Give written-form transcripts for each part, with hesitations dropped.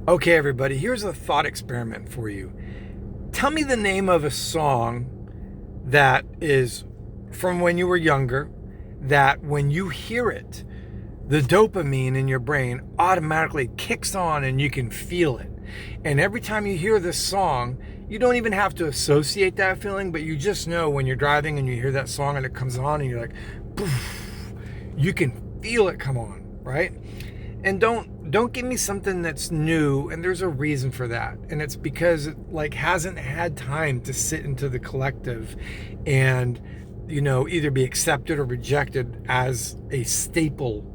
Okay, everybody, here's a thought experiment for you. Tell me the name of a song that is from when you were younger, that when you hear it, the dopamine in your brain automatically kicks on and you can feel it. And every time you hear this song, you don't even have to associate that feeling, but you just know when you're driving and you hear that song and it comes on and you're like, poof, you can feel it come on, right? And don't give me something that's new, and there's a reason for that. And it's because it hasn't had time to sit into the collective and either be accepted or rejected as a staple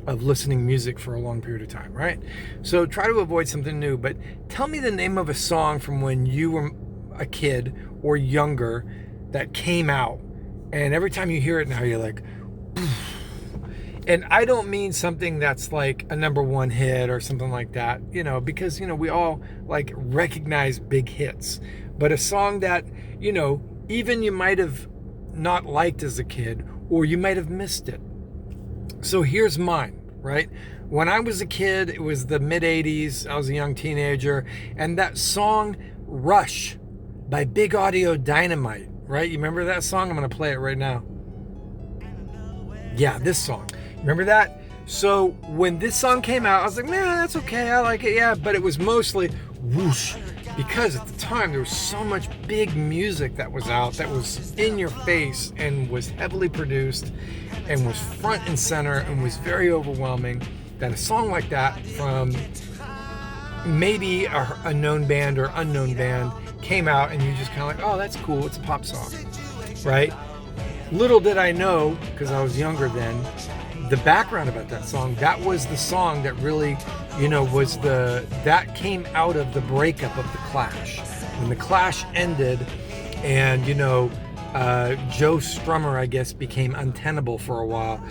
of listening music for a long period of time, right? So try to avoid something new, but tell me the name of a song from when you were a kid or younger that came out, and every time you hear it now you're like, poof. And I don't mean something that's like a number one hit or something like that, because, we all recognize big hits. But a song that, even you might have not liked as a kid, or you might have missed it. So here's mine, right? When I was a kid, it was the mid 80s. I was a young teenager. And that song, Rush, by Big Audio Dynamite, right? You remember that song? I'm going to play it right now. Yeah, this song. Remember that? So when this song came out, I was like, man, that's okay. I like it. Yeah, but it was mostly whoosh. Because at the time, there was so much big music that was out, that was in your face and was heavily produced and was front and center and was very overwhelming, that a song like that from maybe a known band or unknown band came out and you just kind of like, oh, that's cool. It's a pop song, right? Little did I know, because I was younger then, the background about that song, that was the song that really, that came out of the breakup of the Clash. When the Clash ended and, Joe Strummer, I guess, became untenable for a while,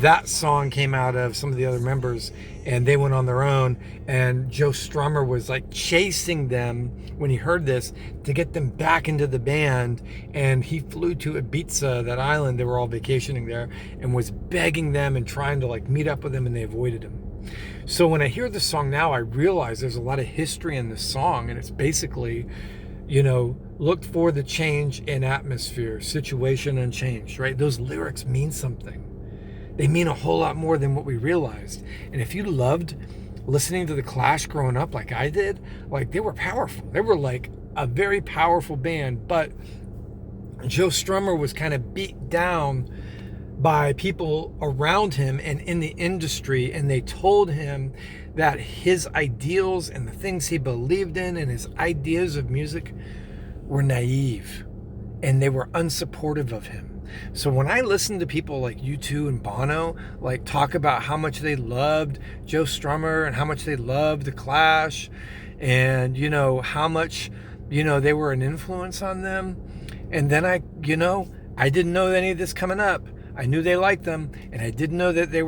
that song came out of some of the other members and they went on their own, and Joe Strummer was chasing them when he heard this to get them back into the band, and he flew to Ibiza, that island, they were all vacationing there, and was begging them and trying to meet up with them, and they avoided him. So when I hear this song now, I realize there's a lot of history in this song, and it's basically, look for the change in atmosphere, situation unchanged, right? Those lyrics mean something. They mean a whole lot more than what we realized. And if you loved listening to the Clash growing up like I did, they were powerful. They were a very powerful band, but Joe Strummer was kind of beat down by people around him and in the industry, and they told him that his ideals and the things he believed in and his ideas of music were naive, and they were unsupportive of him. So when I listen to people like U2 and Bono talk about how much they loved Joe Strummer and how much they loved the Clash, and how much they were an influence on them, and then I didn't know any of this coming up. I knew they liked them, and I didn't know that they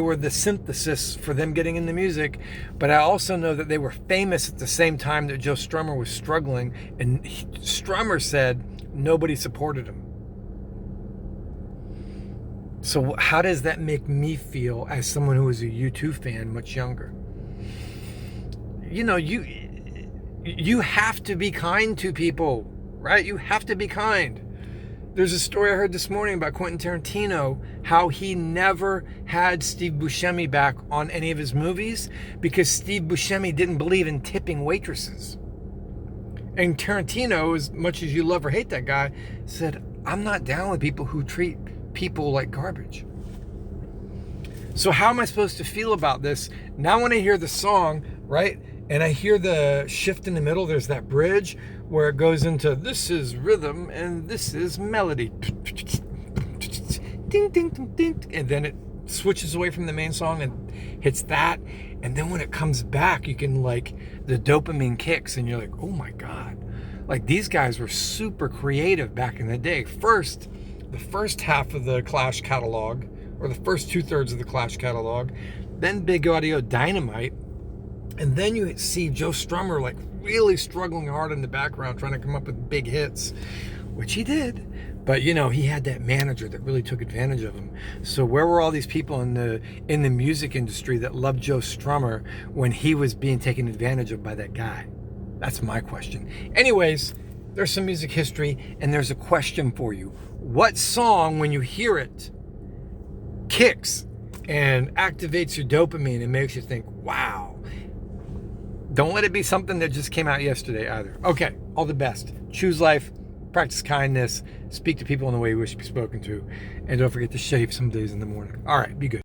were the synthesis for them getting into music, but I also know that they were famous at the same time that Joe Strummer was struggling, and Strummer said nobody supported him. So how does that make me feel as someone who was a U2 fan much younger? You have to be kind to people, right? You have to be kind. There's a story I heard this morning about Quentin Tarantino, how he never had Steve Buscemi back on any of his movies because Steve Buscemi didn't believe in tipping waitresses. And Tarantino, as much as you love or hate that guy, said, I'm not down with people who treat people like garbage. So how am I supposed to feel about this? Now when I hear the song, right, and I hear the shift in the middle, there's that bridge where it goes into this is rhythm and this is melody. Ding, ding, ding, ding. And then it switches away from the main song and hits that. And then when it comes back, you can the dopamine kicks and you're like, oh my God. These guys were super creative back in the day. The first half of the Clash catalog, or the first 2/3 of the Clash catalog, then Big Audio Dynamite, and then you see Joe Strummer really struggling hard in the background trying to come up with big hits. which he did. But he had that manager that really took advantage of him. So where were all these people in the music industry that loved Joe Strummer when he was being taken advantage of by that guy? That's my question. Anyways, there's some music history, and there's a question for you. What song, when you hear it, kicks and activates your dopamine and makes you think, wow? Don't let it be something that just came out yesterday either. Okay, all the best. Choose life, practice kindness, speak to people in the way you wish to be spoken to, and don't forget to shave some days in the morning. All right, be good.